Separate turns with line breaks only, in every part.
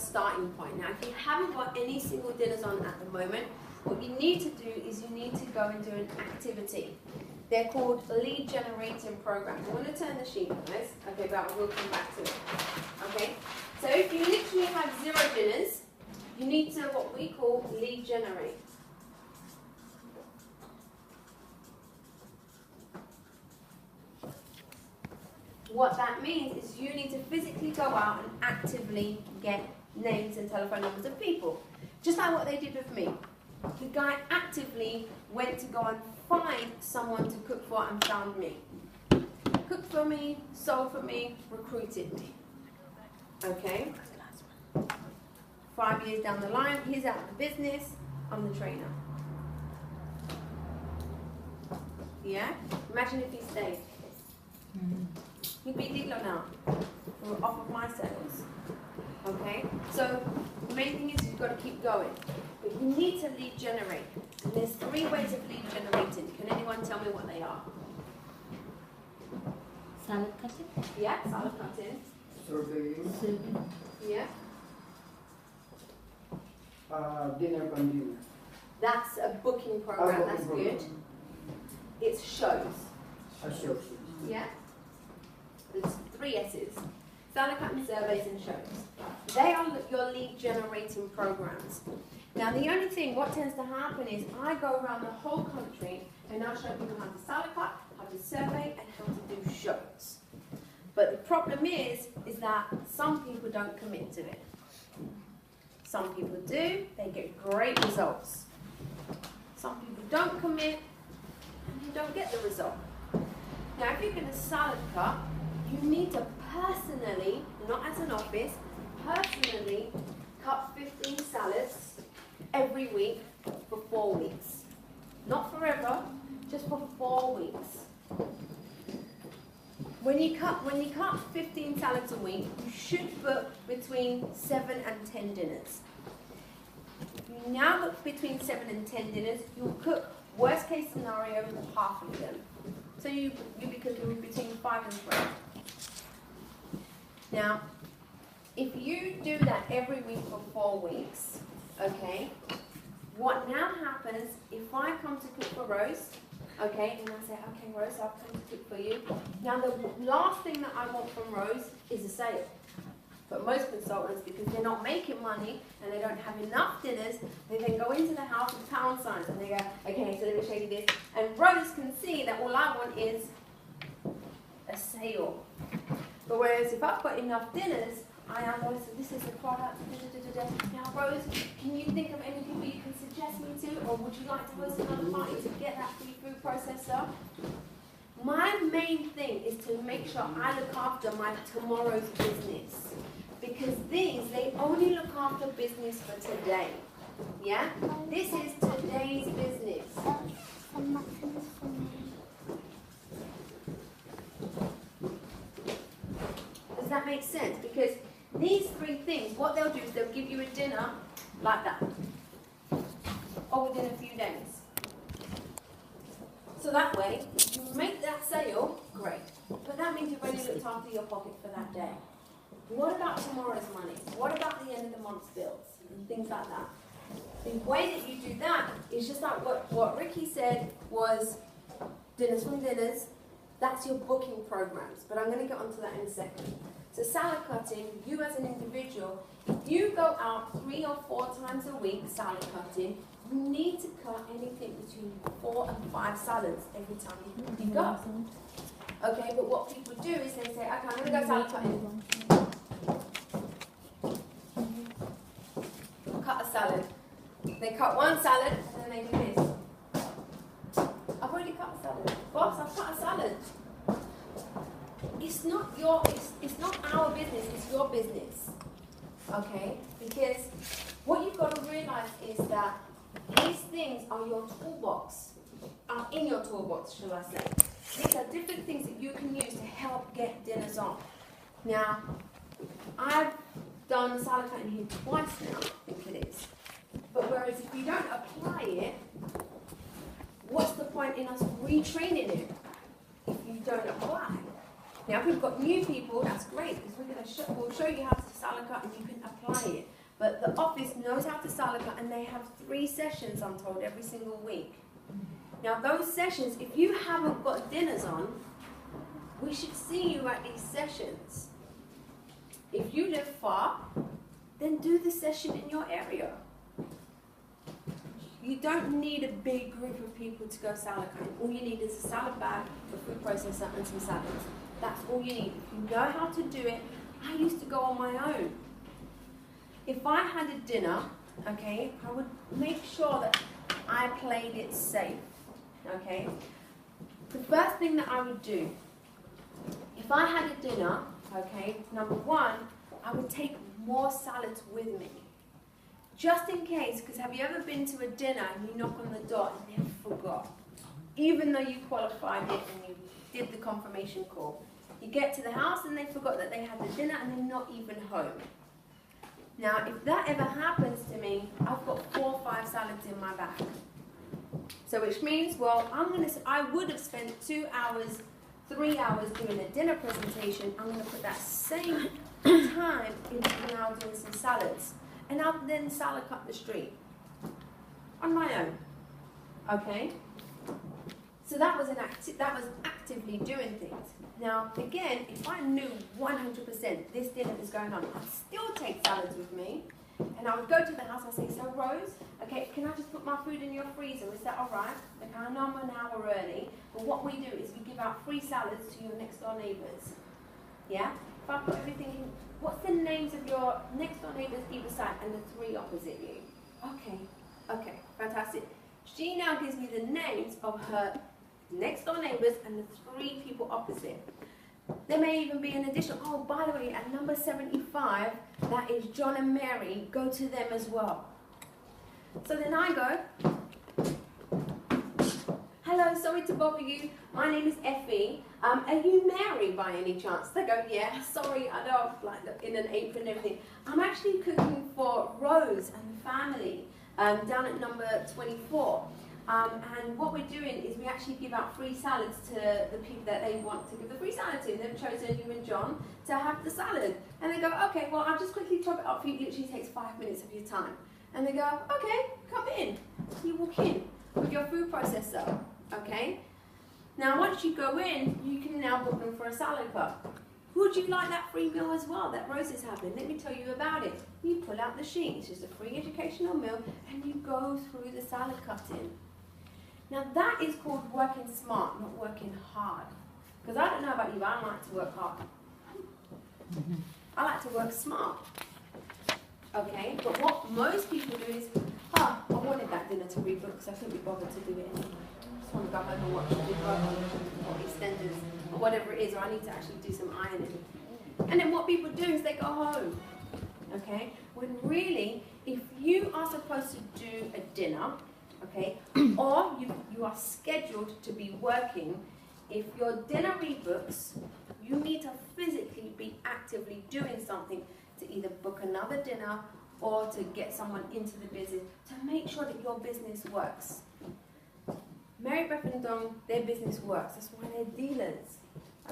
starting point. Now, if you haven't got any single dinners on at the moment, what you need to do is you need to go and do an activity. They're called lead generating programs. I'm going to turn the sheet, guys. Okay, but we'll come back to it. Okay? So if you literally have 0 dinners, you need to what we call lead generate. What that means is you need to physically go out and actively get names and telephone numbers of people. Just like what they did with me. The guy actively went to go and find someone to cook for and found me. Cooked for me, sold for me, recruited me. Okay? 5 years down the line, he's out of the business, I'm the trainer. Yeah? Imagine if he stayed. He'd be dealer now, off of my sales. Okay? So, the main thing is you've got to keep going. But you need to lead generate. And there's 3 ways of lead generating. Can anyone tell me what they are?
Salad cutting?
Yeah, salad cutting.
Surveying.
Yeah.
Dinner convene.
That's a booking program, that's good. It's shows. Yeah? There's 3 S's. Salad cutting, surveys and shows. They are your lead generating programs. Now the only thing, what tends to happen is I go around the whole country and I show people how to salad cut, how to survey and how to do shows. But the problem is that some people don't commit to it. Some people do, they get great results. Some people don't commit and you don't get the result. Now if you're going to salad cut, you need to personally, not as an office, personally cut 15 salads every week for 4 weeks. Not forever, just for 4 weeks. When you cut 15 salads a week, you should book between 7 and 10 dinners. If you now book between 7 and 10 dinners, you'll cook worst case scenario half of them. So you'll be cooking between 5 and 3. Now, if you do that every week for 4 weeks, okay, what now happens, if I come to cook for Rose, okay, and I say, okay, Rose, I'll come to cook for you. Now, the last thing that I want from Rose is a sale. But most consultants, because they're not making money and they don't have enough dinners, they then go into the house with pound signs and they go, okay, so let me show you this. And Rose can see that all I want is a sale. But whereas if I've got enough dinners, I am going to, this is the product, Now, Rose, can you think of any people you can suggest me to, or would you like to host another party to get that free food processor? My main thing is to make sure I look after my tomorrow's business. Because these, they only look after business for today. Yeah? This is today's business. Does that make sense? Because these 3 things, what they'll do is they'll give you a dinner like that. Or within a few days. So that way, if you make that sale, great. But that means you've already looked after your pocket for that day. What about tomorrow's money? What about the end of the month's bills? And things like that. The way that you do that is just like what Ricky said was dinners from dinners. That's your booking programs. But I'm going to get onto that in a second. So salad cutting, you as an individual, if you go out 3 or 4 times a week salad cutting, you need to cut anything between 4 and 5 salads every time you go. Okay, but what people do is they say, okay, I'm going to go salad cutting. Cut a salad. They cut 1 salad and then they do this. I've already cut a salad. Boss, I've cut a salad. It's not our business, it's your business. Okay? Because what you've got to realize is that these things are your toolbox, are in your toolbox, shall I say. These are different things that you can use to help get dinners on. Now, I've done salad cutting here twice now, I think it is. But whereas if you don't apply it, what's the point in us retraining it if you don't apply? Now, if we've got new people, that's great, because we'll show you how to salad cut and you can apply apply it. But the office knows how to salad cut, and they have 3 sessions, I'm told, every single week. Now those sessions, if you haven't got dinners on, we should see you at these sessions. If you live far, then do the session in your area. You don't need a big group of people to go salad cutting. All you need is a salad bag, a food processor, and some salads. That's all you need. If you know how to do it, I used to go on my own. If I had a dinner, okay, I would make sure that I played it safe, okay? The first thing that I would do, if I had a dinner, okay, number one, I would take more salads with me. Just in case, because have you ever been to a dinner and you knock on the door and they forgot? Even though you qualified it and you did the confirmation call. You get to the house and they forgot that they had the dinner and they're not even home. Now, if that ever happens to me, I've got 4 or 5 salads in my bag. So which means, well, I would have spent 2 hours, 3 hours doing a dinner presentation. I'm going to put that same time into now doing some salads. And I'll then salad cut the street on my own. Okay? So that was actively doing things. Now, again, if I knew 100% this dinner is going on, I'd still take salads with me. And I would go to the house and say, so Rose, okay, can I just put my food in your freezer? Is that all right? Like, I know I'm an hour early, but what we do is we give out free salads to your next door neighbours. Yeah? If I put everything in, what's the names of your next door neighbours either side and the 3 opposite you? Okay, fantastic. She now gives me the names of her next door neighbours and the 3 people opposite. There may even be an addition. Oh, by the way, at number 75, that is John and Mary. Go to them as well. So then I go, hello, sorry to bother you. My name is Effie. Are you Mary by any chance? They go, yeah, sorry, I don't, like in an apron and everything. I'm actually cooking for Rose and the family down at number 24. And what we're doing is we actually give out free salads to the people that they want to give the free salad to. They've chosen you and John to have the salad. And they go, okay, well, I'll just quickly chop it up for you. It literally takes 5 minutes of your time. And they go, okay, come in. You walk in with your food processor, okay? Now, once you go in, you can now book them for a salad cut. Would you like that free meal as well that Rose is having? Let me tell you about it. You pull out the sheet. It's just a free educational meal, and you go through the salad cutting. Now that is called working smart, not working hard. Because I don't know about you, but I don't like to work hard. I like to work smart. Okay, but what most people do is, I wanted that dinner to rebook because I couldn't be bothered to do it anymore. I just want to go home and watch the or EastEnders or whatever it is, or I need to actually do some ironing. And then what people do is they go home. Okay, when really, if you are supposed to do a dinner, okay, or you are scheduled to be working, if your dinner rebooks, you need to physically be actively doing something to either book another dinner or to get someone into the business to make sure that your business works. Mary Beth and Dong, their business works. That's why they're dealers,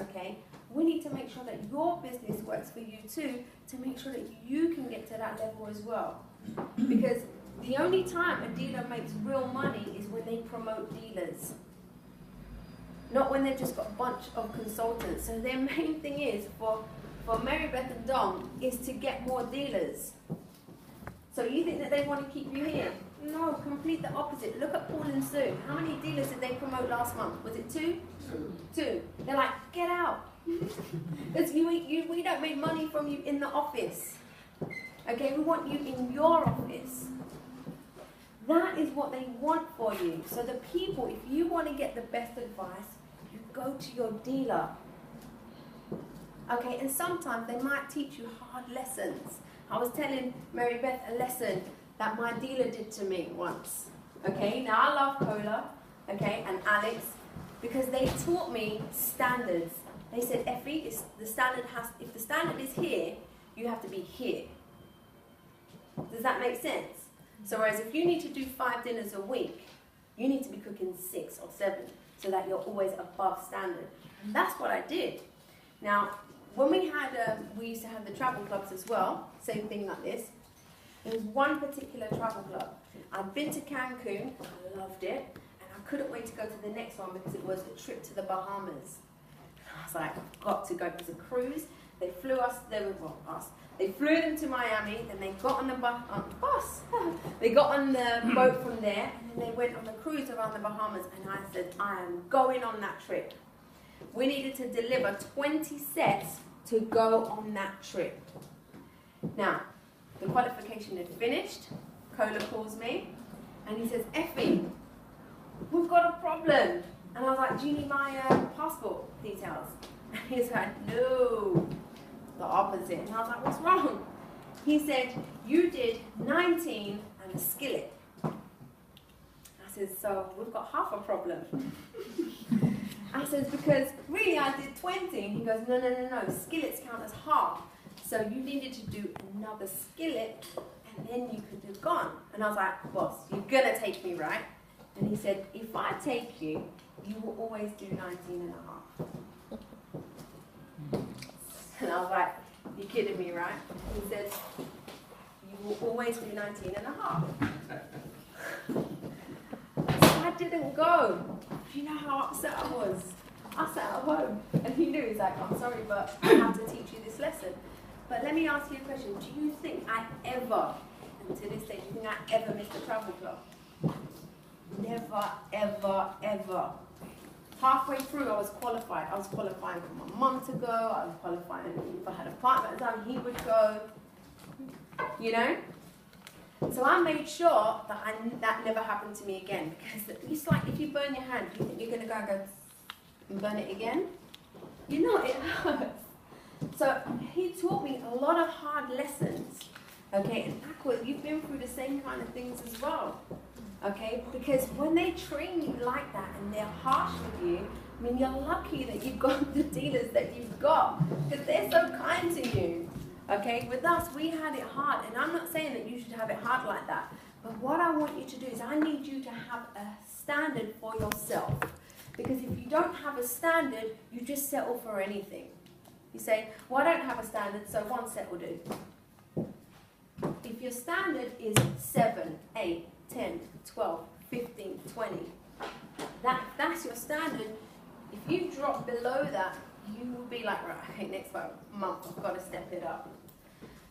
okay? We need to make sure that your business works for you too, to make sure that you can get to that level as well. Because the only time a dealer makes real money is when they promote dealers. Not when they've just got a bunch of consultants. So their main thing is, for Mary Beth and Dom, is to get more dealers. So you think that they want to keep you here? No, complete the opposite. Look at Paul and Sue. How many dealers did they promote last month? Was it 2? 2. They're like, get out. Because we don't make money from you in the office. Okay, we want you in your office. That is what they want for you. So the people, if you want to get the best advice, you go to your dealer. Okay, and sometimes they might teach you hard lessons. I was telling Mary Beth a lesson that my dealer did to me once. Okay, now I love Cola, okay, and Alex, because they taught me standards. They said, Effie, if the standard is here, you have to be here. Does that make sense? So whereas if you need to do 5 dinners a week, you need to be cooking 6 or 7 so that you're always above standard. And that's what I did. Now, when we used to have the travel clubs as well, same thing like this. There was one particular travel club. I'd been to Cancun, I loved it, and I couldn't wait to go to the next one because it was a trip to the Bahamas. I was like, I've got to go. It was a cruise. They flew us, they flew them to Miami, then they got on the bus. They got on the boat from there, and then they went on a cruise around the Bahamas, and I said, I am going on that trip. We needed to deliver 20 sets to go on that trip. Now, the qualification had finished. Cola calls me, and he says, Effie, we've got a problem. And I was like, do you need my passport details? And he's like, no, the opposite. And I was like, what's wrong? He said, you did 19 and a skillet. I said, so we've got half a problem. I said, because really I did 20. And he goes, no, skillets count as half. So you needed to do another skillet, and then you could have gone. And I was like, boss, you're gonna take me, right? And he said, if I take you, you will always do 19 and a half. And I was like, you're kidding me, right? He said, you will always do 19 and a half. So I didn't go. You know how upset I was? I sat at home, and he knew. He's like, I'm sorry, but I have to teach you this lesson. But let me ask you a question. Do you think I ever, and to this day, do you think I ever missed a travel club? Never, ever, ever. Halfway through, I was qualified. I was qualifying for my mum to go. I was qualifying if I had a partner at the time, he would go. You know? So I made sure that that never happened to me again. Because it's like if you burn your hand, do you think you're going to go and burn it again? You know, it hurts. So he taught me a lot of hard lessons. Okay, and Aqua, you've been through the same kind of things as well. Okay, because when they train you like that and they're harsh with you, I mean, you're lucky that you've got the dealers that you've got, because they're so kind to you. Okay, with us, we had it hard, and I'm not saying that you should have it hard like that, but what I want you to do is I need you to have a standard for yourself, because if you don't have a standard, you just settle for anything. You say, well, I don't have a standard, so one set will do. If your standard is 7, 8, 10, 12, 15, 20, that's your standard. If you drop below that, you will be like, right, okay, next month, I've got to step it up.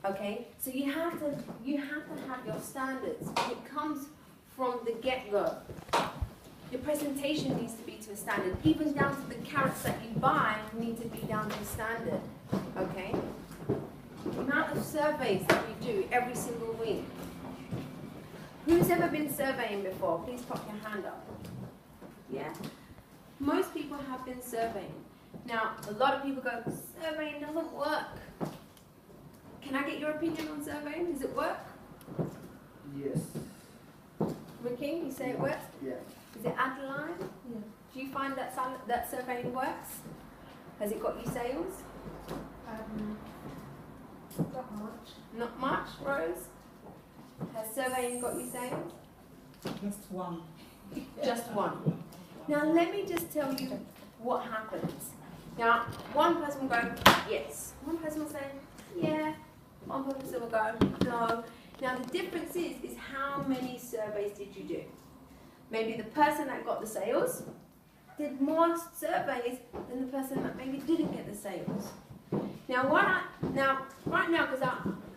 Okay, so you have to have your standards. It comes from the get-go. Your presentation needs to be to a standard. Even down to the carrots that you buy need to be down to a standard. Okay? The amount of surveys that we do every single week. Who's ever been surveying before? Please pop your hand up. Yeah? Most people have been surveying. Now, a lot of people go, surveying doesn't work. Can I get your opinion on surveying? Does it work?
Yes.
Ricky, you say it works?
Yeah.
Is it Adeline? Yeah. Do you find that surveying works? Has it got you sales?
Not much.
Not much, Rose? Has surveying got you sales?
Just one.
Just one. Now let me just tell you what happens. Now, one person will go, yes. One person will say, yeah. One person will go, no. Now the difference is how many surveys did you do? Maybe the person that got the sales did more surveys than the person that maybe didn't get the sales. Now, right now, because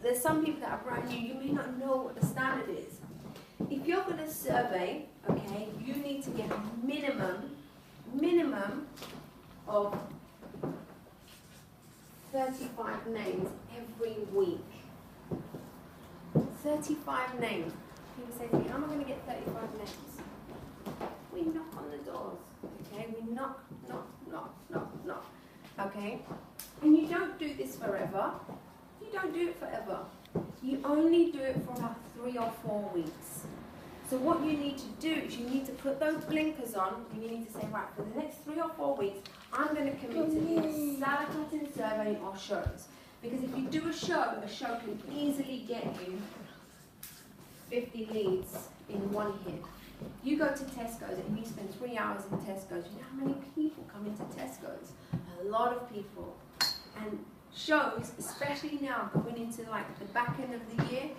there's some people that are brand new, you may not know what the standard is. If you're going to survey, okay, you need to get a minimum of 35 names every week. 35 names. People say to me, how am I going to get 35 names? We knock on the doors, okay? We knock. Okay? And you don't do this forever. You don't do it forever. You only do it for about 3 or 4 weeks. So what you need to do is you need to put those blinkers on, and you need to say, right, for the next 3 or 4 weeks, I'm going to commit to either salad cutting, surveying, or shows. Because if you do a show can easily get you 50 leads in one hit. You go to Tesco's and you spend 3 hours in Tesco's. You know how many people come into Tesco's? A lot of people. And shows, especially now going into like the back end of the year,